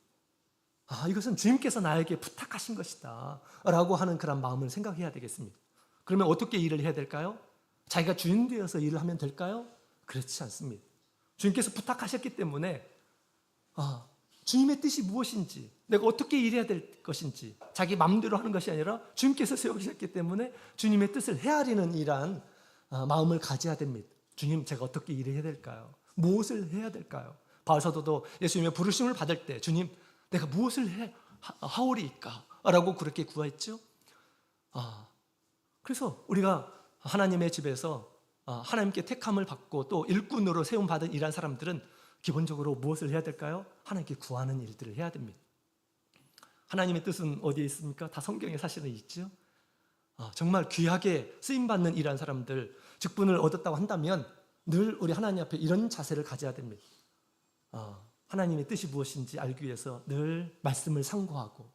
이것은 주님께서 나에게 부탁하신 것이다 라고 하는 그런 마음을 생각해야 되겠습니다. 그러면 어떻게 일을 해야 될까요? 자기가 주인 되어서 일을 하면 될까요? 그렇지 않습니다. 주님께서 부탁하셨기 때문에 주님의 뜻이 무엇인지, 내가 어떻게 일해야 될 것인지, 자기 마음대로 하는 것이 아니라 주님께서 세우셨기 때문에 주님의 뜻을 헤아리는 이러한 마음을 가져야 됩니다. 주님, 제가 어떻게 일해야 될까요? 무엇을 해야 될까요? 바울사도도 예수님의 부르심을 받을 때 주님, 내가 무엇을 하오리까? 라고 그렇게 구했죠. 그래서 우리가 하나님의 집에서 하나님께 택함을 받고 또 일꾼으로 세움받은 이러한 사람들은 기본적으로 무엇을 해야 될까요? 하나님께 구하는 일들을 해야 됩니다. 하나님의 뜻은 어디에 있습니까? 다 성경에 사실은 있죠. 정말 귀하게 쓰임받는 이러한 사람들, 직분을 얻었다고 한다면 늘 우리 하나님 앞에 이런 자세를 가져야 됩니다. 하나님의 뜻이 무엇인지 알기 위해서 늘 말씀을 상고하고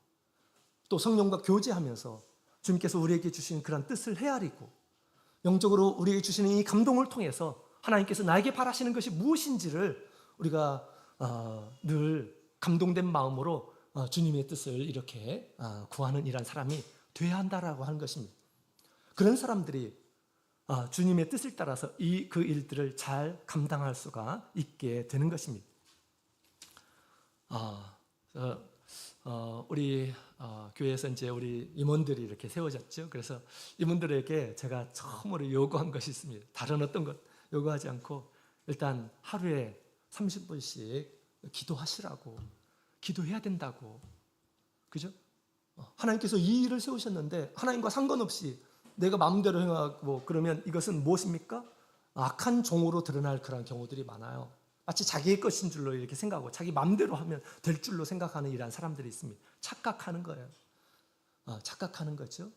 또 성령과 교제하면서 주님께서 우리에게 주신 그런 뜻을 헤아리고 영적으로 우리에게 주시는 이 감동을 통해서 하나님께서 나에게 바라시는 것이 무엇인지를 우리가 늘 감동된 마음으로 주님의 뜻을 이렇게 구하는 이런 사람이 되어야 한다라고 하는 것입니다. 그런 사람들이 주님의 뜻을 따라서 그 일들을 잘 감당할 수가 있게 되는 것입니다. 우리 교회에서 이제 우리 임원들이 이렇게 세워졌죠. 그래서 이분들에게 제가 처음으로 요구한 것이 있습니다. 다른 어떤 것 요구하지 않고 일단 하루에 30분씩 기도하시라고, 기도해야 된다고, 그죠? 하나님께서 이 일을 세우셨는데 하나님과 상관없이 내가 마음대로 행하고 그러면 이것은 무엇입니까? 악한 종으로 드러날 그런 경우들이 많아요. 마치 자기의 것인 줄로 이렇게 생각하고 자기 마음대로 하면 될 줄로 생각하는 이러한 사람들이 있습니다. 착각하는 거예요. 착각하는 거죠.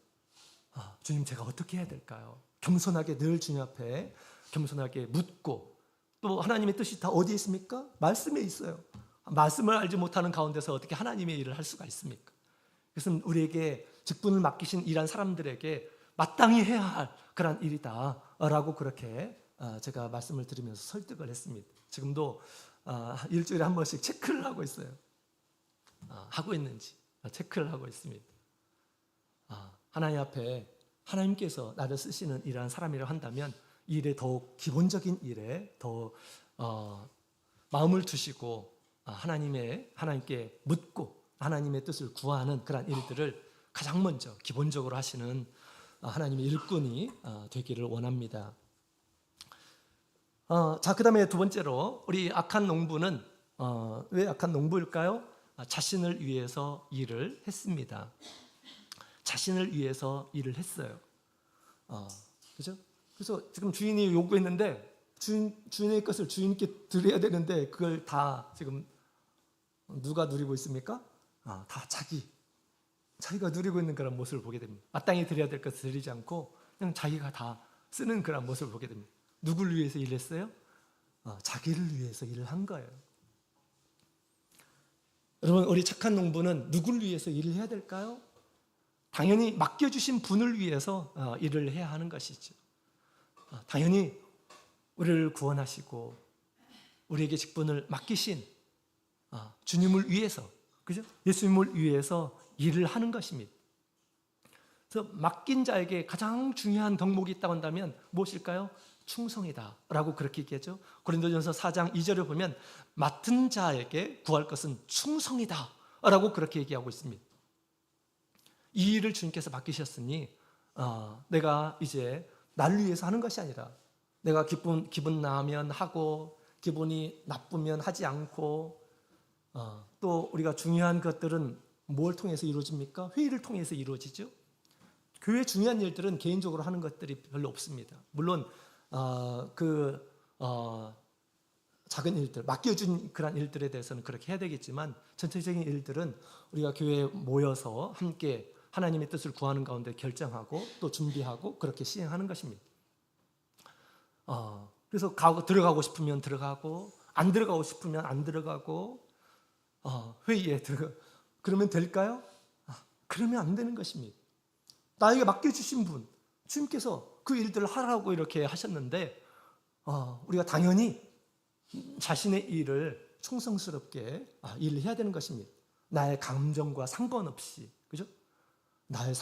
주님, 제가 어떻게 해야 될까요? 겸손하게 늘 주님 앞에 겸손하게 묻고, 또 하나님의 뜻이 다 어디에 있습니까? 말씀에 있어요. 말씀을 알지 못하는 가운데서 어떻게 하나님의 일을 할 수가 있습니까? 그래서 우리에게 직분을 맡기신 이러한 사람들에게 마땅히 해야 할 그런 일이다라고 그렇게 제가 말씀을 드리면서 설득을 했습니다. 지금도 일주일에 한 번씩 체크를 하고 있어요. 하고 있는지 체크를 하고 있습니다. 하나님 앞에 하나님께서 나를 쓰시는 이러한 사람이라고 한다면 이 일에 더욱 기본적인 일에 더 마음을 두시고 하나님께 묻고 하나님의 뜻을 구하는 그런 일들을 가장 먼저 기본적으로 하시는 하나님의 일꾼이 되기를 원합니다. 자, 그 다음에 두 번째로 우리 악한 농부는 왜 악한 농부일까요? 자신을 위해서 일을 했습니다. 자신을 위해서 일을 했어요. 그죠? 그래서 지금 주인이 요구했는데 주인의 것을 주인께 드려야 되는데 그걸 다 지금 누가 누리고 있습니까? 다 자기가 누리고 있는 그런 모습을 보게 됩니다. 마땅히 드려야 될 것을 드리지 않고 그냥 자기가 다 쓰는 그런 모습을 보게 됩니다. 누굴 위해서 일했어요? 자기를 위해서 일을 한 거예요. 여러분, 우리 착한 농부는 누굴 위해서 일을 해야 될까요? 당연히 맡겨주신 분을 위해서 일을 해야 하는 것이죠. 당연히 우리를 구원하시고 우리에게 직분을 맡기신 주님을 위해서, 그죠? 예수님을 위해서 일을 하는 것입니다. 그래서 맡긴 자에게 가장 중요한 덕목이 있다고 한다면 무엇일까요? 충성이다 라고 그렇게 얘기하죠. 고린도전서 4장 2절을 보면 맡은 자에게 구할 것은 충성이다 라고 그렇게 얘기하고 있습니다. 이 일을 주님께서 맡기셨으니 내가 이제 나를 위해서 하는 것이 아니라 내가 기분 나면 하고 기분이 나쁘면 하지 않고 또 우리가 중요한 것들은 뭘 통해서 이루어집니까? 회의를 통해서 이루어지죠. 교회 중요한 일들은 개인적으로 하는 것들이 별로 없습니다. 물론 작은 일들, 맡겨준 그런 일들에 대해서는 그렇게 해야 되겠지만 전체적인 일들은 우리가 교회에 모여서 함께 하나님의 뜻을 구하는 가운데 결정하고 또 준비하고 그렇게 시행하는 것입니다. 그래서 들어가고 싶으면 들어가고 안 들어가고 싶으면 안 들어가고 회의에 그러면 될까요? 그러면 안 되는 것입니다. 나에게 맡겨주신 분, 주님께서 그 일들을 하라고 이렇게 하셨는데 우리가 당연히 자신의 일을 충성스럽게 일을 해야 되는 것입니다. 나의 감정과 상관없이, 그죠? 나의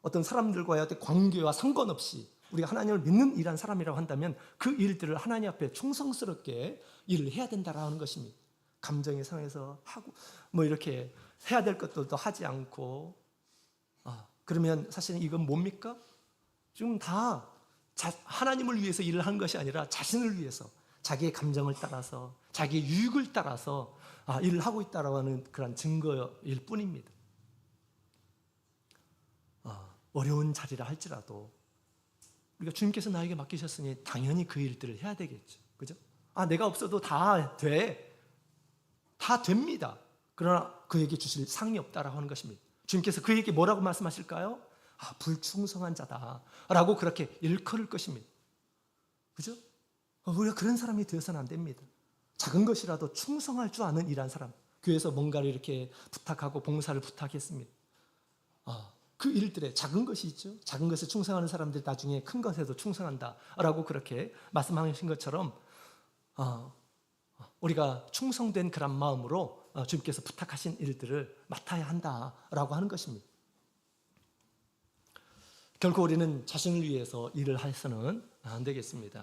어떤 사람들과의 어떤 관계와 상관없이 우리가 하나님을 믿는 일한 사람이라고 한다면 그 일들을 하나님 앞에 충성스럽게 일을 해야 된다라는 것입니다. 감정이 상해서 하고 뭐 이렇게 해야 될 것들도 하지 않고 그러면 사실은 이건 뭡니까? 지금 다 하나님을 위해서 일을 한 것이 아니라 자신을 위해서 자기의 감정을 따라서 자기의 유익을 따라서 일을 하고 있다라고 하는 그런 증거일 뿐입니다. 어려운 자리라 할지라도 우리가 주님께서 나에게 맡기셨으니 당연히 그 일들을 해야 되겠죠. 그죠? 내가 없어도 다 돼. 다 됩니다. 그러나 그에게 주실 상이 없다라고 하는 것입니다. 주님께서 그에게 뭐라고 말씀하실까요? 불충성한 자다라고 그렇게 일컬을 것입니다. 그죠? 우리가 그런 사람이 되어서는 안 됩니다. 작은 것이라도 충성할 줄 아는 일한 사람, 교회에서 뭔가를 이렇게 부탁하고 봉사를 부탁했습니다. 그 일들에 작은 것이 있죠. 작은 것에 충성하는 사람들이 나중에 큰 것에도 충성한다라고 그렇게 말씀하신 것처럼 우리가 충성된 그런 마음으로 주님께서 부탁하신 일들을 맡아야 한다라고 하는 것입니다. 결코 우리는 자신을 위해서 일을 해서는 안 되겠습니다.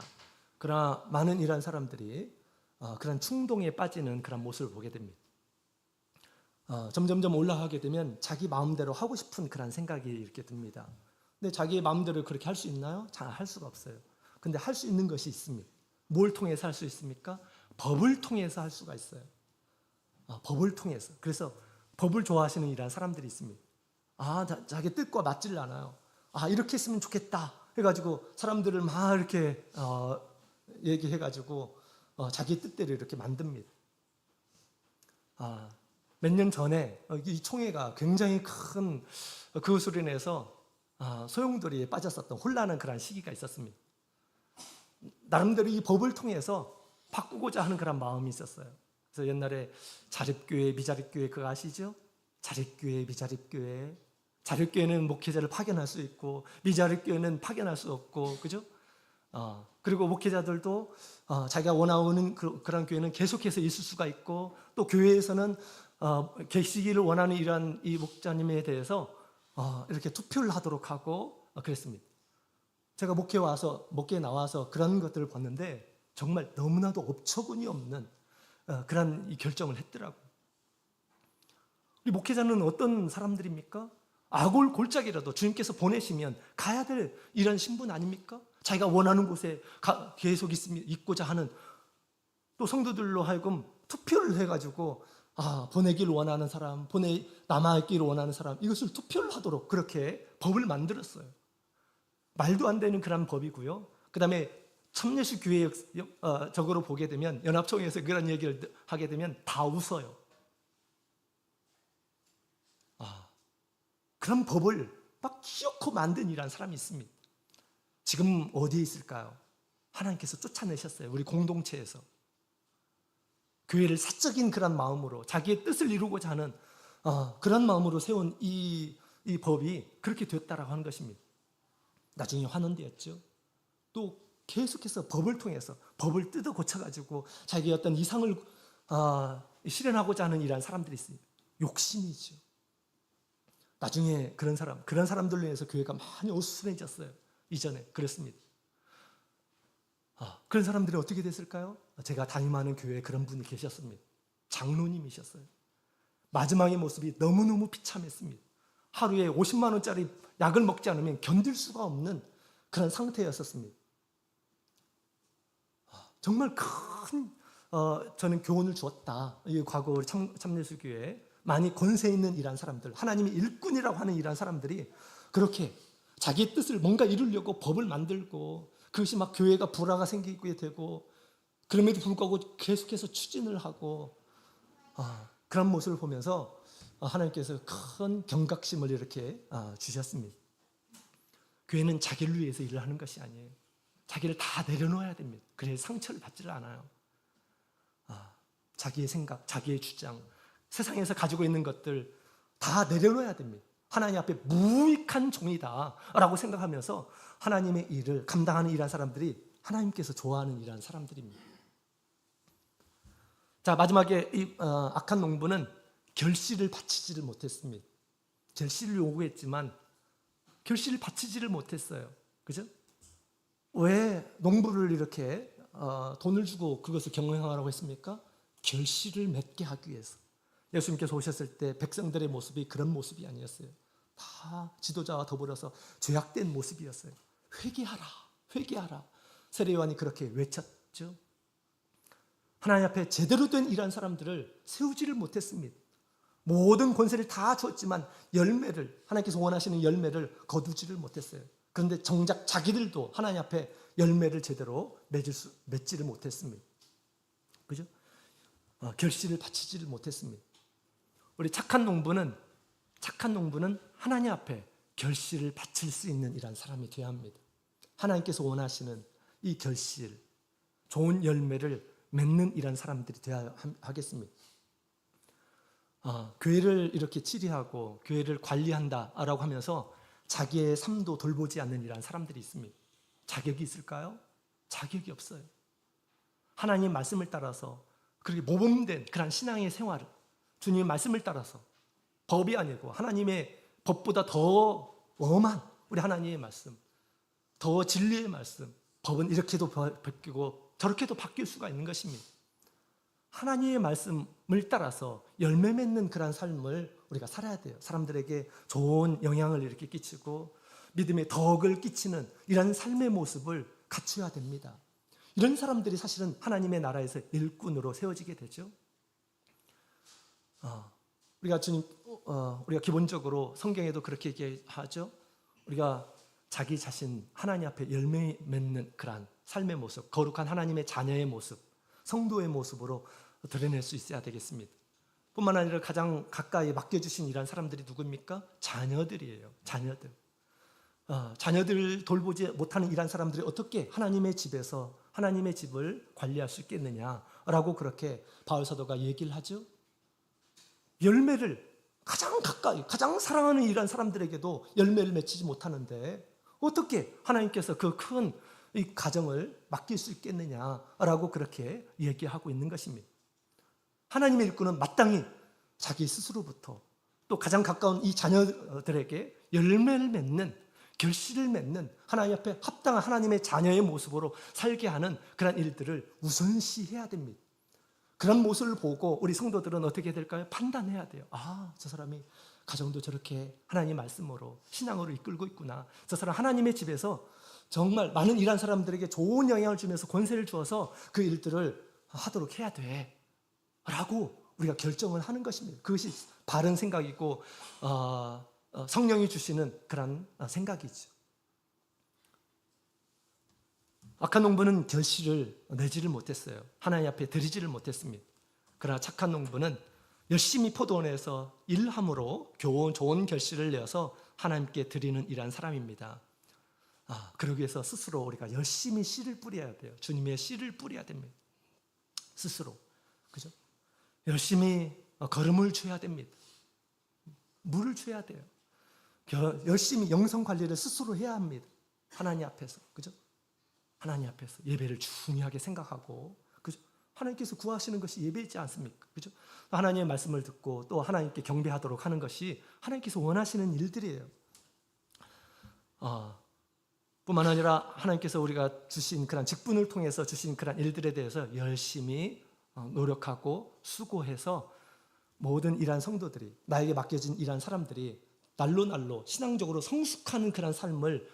그러나 많은 일한 사람들이 그런 충동에 빠지는 그런 모습을 보게 됩니다. 점점점 올라가게 되면 자기 마음대로 하고 싶은 그런 생각이 이렇게 듭니다. 근데 자기의 마음대로 그렇게 할 수 있나요? 잘 할 수가 없어요. 근데 할 수 있는 것이 있습니다. 뭘 통해서 할 수 있습니까? 법을 통해서 할 수가 있어요. 법을 통해서. 그래서 법을 좋아하시는 이런 사람들이 있습니다. 자기 뜻과 맞질 않아요. 이렇게 했으면 좋겠다 해가지고 사람들을 막 이렇게 얘기해가지고 자기 뜻대로 이렇게 만듭니다. 몇 년 전에 이 총회가 굉장히 큰 그것으로 인해서 소용돌이에 빠졌었던 혼란한 그런 시기가 있었습니다. 나름대로 이 법을 통해서 바꾸고자 하는 그런 마음이 있었어요. 그래서 옛날에 자립교회, 미자립교회 그거 아시죠? 자립교회, 미자립교회. 자립교회는 목회자를 파견할 수 있고 미자립교회는 파견할 수 없고, 그죠? 그리고 목회자들도 자기가 원하는 그런 교회는 계속해서 있을 수가 있고, 또 교회에서는 계시기를 원하는 이러한 이 목자님에 대해서 이렇게 투표를 하도록 하고 그랬습니다. 제가 목회에 나와서 그런 것들을 봤는데 정말 너무나도 업처구니 없는 그런 이 결정을 했더라고요. 우리 목회자는 어떤 사람들입니까? 아골 골짜기라도 주님께서 보내시면 가야 될 이런 신분 아닙니까? 자기가 원하는 곳에 계속 있고자 하는, 또 성도들로 하여금 투표를 해가지고 보내기를 원하는 사람, 남아있기를 원하는 사람, 이것을 투표를 하도록 그렇게 법을 만들었어요. 말도 안 되는 그런 법이고요. 그 다음에 참예수 교회 적으로 보게 되면, 연합총회에서 그런 얘기를 하게 되면 다 웃어요. 그런 법을 막 기어코 만든 이라는 사람이 있습니다. 지금 어디에 있을까요? 하나님께서 쫓아내셨어요. 우리 공동체에서. 교회를 사적인 그런 마음으로 자기의 뜻을 이루고자 하는 그런 마음으로 세운 이 법이 그렇게 됐다라고 하는 것입니다. 나중에 환원되었죠. 또 계속해서 법을 통해서 법을 뜯어 고쳐가지고 자기의 어떤 이상을 실현하고자 하는 이러한 사람들이 있습니다. 욕심이죠. 나중에 그런 사람들로 인해서 교회가 많이 어수선해졌어요. 이전에 그랬습니다. 그런 사람들이 어떻게 됐을까요? 제가 담임하는 교회에 그런 분이 계셨습니다. 장로님이셨어요. 마지막의 모습이 너무너무 비참했습니다. 하루에 50만 원짜리 약을 먹지 않으면 견딜 수가 없는 그런 상태였었습니다. 정말 큰 저는 교훈을 주었다. 이 과거 우리 참예수교회에 많이 권세 있는 이란 사람들, 하나님의 일꾼이라고 하는 이란 사람들이 그렇게 자기의 뜻을 뭔가 이루려고 법을 만들고, 그것이 막 교회가 불화가 생기게 되고, 그럼에도 불구하고 계속해서 추진을 하고, 그런 모습을 보면서 하나님께서 큰 경각심을 이렇게 주셨습니다. 교회는 자기를 위해서 일을 하는 것이 아니에요. 자기를 다 내려놓아야 됩니다. 그래야 상처를 받지를 않아요. 자기의 생각, 자기의 주장, 세상에서 가지고 있는 것들 다 내려놓아야 됩니다. 하나님 앞에 무익한 종이다 라고 생각하면서 하나님의 일을 감당하는 일한 사람들이 하나님께서 좋아하는 일한 사람들입니다. 자, 마지막에 이 악한 농부는 결실을 바치지를 못했습니다. 결실을 요구했지만 결실을 바치지를 못했어요. 그죠? 왜 농부를 이렇게 돈을 주고 그것을 경영하라고 했습니까? 결실을 맺게 하기 위해서. 예수님께서 오셨을 때 백성들의 모습이 그런 모습이 아니었어요. 다 지도자와 더불어서 죄악된 모습이었어요. 회개하라, 회개하라. 세례요한이 그렇게 외쳤죠. 하나님 앞에 제대로 된 일한 사람들을 세우지를 못했습니다. 모든 권세를 다 주었지만 열매를, 하나님께서 원하시는 열매를 거두지를 못했어요. 그런데 정작 자기들도 하나님 앞에 열매를 제대로 맺지를 못했습니다. 그죠? 결실을 바치지를 못했습니다. 우리 착한 농부는 하나님 앞에 결실을 바칠 수 있는 이런 사람이 되어야 합니다. 하나님께서 원하시는 이 결실, 좋은 열매를 맺는 이런 사람들이 되어야 하겠습니다. 교회를 이렇게 치리하고 교회를 관리한다라고 하면서 자기의 삶도 돌보지 않는 이런 사람들이 있습니다. 자격이 있을까요? 자격이 없어요. 하나님 말씀을 따라서 그렇게 모범된 그런 신앙의 생활을, 주님의 말씀을 따라서, 법이 아니고 하나님의 법보다 더 엄한 우리 하나님의 말씀, 더 진리의 말씀, 법은 이렇게도 바뀌고 저렇게도 바뀔 수가 있는 것입니다. 하나님의 말씀을 따라서 열매 맺는 그런 삶을 우리가 살아야 돼요. 사람들에게 좋은 영향을 이렇게 끼치고 믿음의 덕을 끼치는 이런 삶의 모습을 갖춰야 됩니다. 이런 사람들이 사실은 하나님의 나라에서 일꾼으로 세워지게 되죠. 우리가 기본적으로 성경에도 그렇게 얘기하죠. 우리가 자기 자신 하나님 앞에 열매 맺는 그런 삶의 모습, 거룩한 하나님의 자녀의 모습, 성도의 모습으로 드러낼 수 있어야 되겠습니다. 뿐만 아니라 가장 가까이 맡겨주신 이런 사람들이 누굽니까? 자녀들이에요. 자녀들. 자녀들 돌보지 못하는 이런 사람들이 어떻게 하나님의 집에서 하나님의 집을 관리할 수 있겠느냐라고 그렇게 바울 사도가 얘기를 하죠. 열매를 가장 가까이, 가장 사랑하는 이런 사람들에게도 열매를 맺히지 못하는데 어떻게 하나님께서 그 큰 이 가정을 맡길 수 있겠느냐라고 그렇게 얘기하고 있는 것입니다. 하나님의 일꾼은 마땅히 자기 스스로부터 또 가장 가까운 이 자녀들에게 열매를 맺는, 결실을 맺는, 하나님 앞에 합당한 하나님의 자녀의 모습으로 살게 하는 그런 일들을 우선시해야 됩니다. 그런 모습을 보고 우리 성도들은 어떻게 될까요? 판단해야 돼요. 저 사람이 가정도 저렇게 하나님 말씀으로 신앙으로 이끌고 있구나. 저 사람 하나님의 집에서 정말 많은 일한 사람들에게 좋은 영향을 주면서 권세를 주어서 그 일들을 하도록 해야 돼 라고 우리가 결정을 하는 것입니다. 그것이 바른 생각이고 성령이 주시는 그런 생각이죠. 악한 농부는 결실을 내지를 못했어요. 하나님 앞에 드리지를 못했습니다. 그러나 착한 농부는 열심히 포도원에서 일함으로 좋은 결실을 내어서 하나님께 드리는 이러한 사람입니다. 그러기 위해서 스스로 우리가 열심히 씨를 뿌려야 돼요. 주님의 씨를 뿌려야 됩니다. 스스로. 그죠? 열심히 걸음을 줘야 됩니다. 물을 줘야 돼요. 열심히 영성 관리를 스스로 해야 합니다. 하나님 앞에서. 그죠? 하나님 앞에서 예배를 중요하게 생각하고, 그죠? 하나님께서 구하시는 것이 예배이지 않습니까? 그죠? 하나님의 말씀을 듣고 또 하나님께 경배하도록 하는 것이 하나님께서 원하시는 일들이에요. 뿐만 아니라 하나님께서 우리가 주신 그런 직분을 통해서 주신 그런 일들에 대해서 열심히 노력하고 수고해서 모든 이러한 성도들이, 나에게 맡겨진 이러한 사람들이 날로 신앙적으로 성숙하는 그런 삶을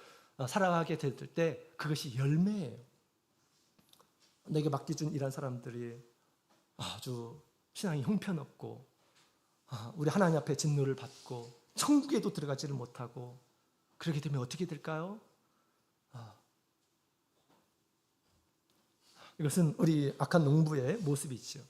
살아가게 될 때 그것이 열매예요. 내게 맡겨준 이러한 사람들이 아주 신앙이 형편없고 우리 하나님 앞에 진노를 받고 천국에도 들어가지를 못하고 그렇게 되면 어떻게 될까요? 이것은 우리 악한 농부의 모습이죠.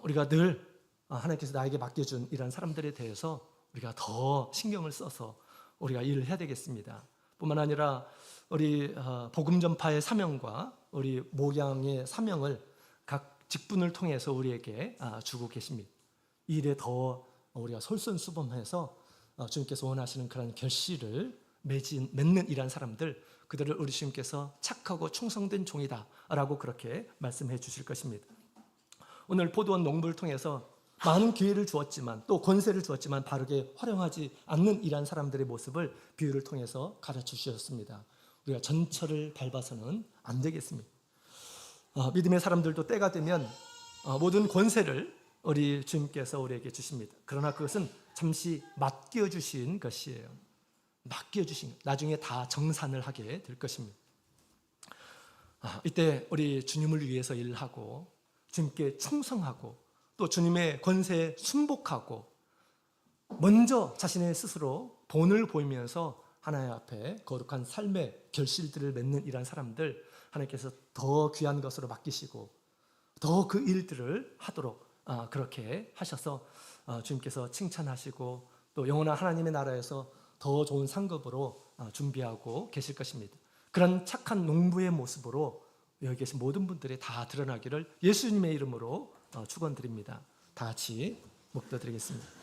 우리가 늘 하나님께서 나에게 맡겨준 이런 사람들에 대해서 우리가 더 신경을 써서 우리가 일을 해야 되겠습니다. 뿐만 아니라 우리 복음 전파의 사명과 우리 목양의 사명을 각 직분을 통해서 우리에게 주고 계십니다. 이 일에 더 우리가 솔선수범해서 주님께서 원하시는 그런 결실을 맺는 이런 사람들, 그들을 우리 주님께서 착하고 충성된 종이다 라고 그렇게 말씀해 주실 것입니다. 오늘 포도원 농부를 통해서 많은 기회를 주었지만 또 권세를 주었지만 바르게 활용하지 않는 이러한 사람들의 모습을 비유를 통해서 가르쳐 주셨습니다. 우리가 전철을 밟아서는 안 되겠습니다. 믿음의 사람들도 때가 되면 모든 권세를 우리 주님께서 우리에게 주십니다. 그러나 그것은 잠시 맡겨주신 것이에요. 맡겨주신 것. 나중에 다 정산을 하게 될 것입니다. 이때 우리 주님을 위해서 일하고 주님께 충성하고 또 주님의 권세에 순복하고 먼저 자신의 스스로 본을 보이면서 하나님 앞에 거룩한 삶의 결실들을 맺는 이러한 사람들 하나님께서 더 귀한 것으로 맡기시고 더 그 일들을 하도록 그렇게 하셔서 주님께서 칭찬하시고 또 영원한 하나님의 나라에서 더 좋은 상급으로 준비하고 계실 것입니다. 그런 착한 농부의 모습으로 여기 계신 모든 분들이 다 드러나기를 예수님의 이름으로 축원드립니다. 다 같이 목도드리겠습니다.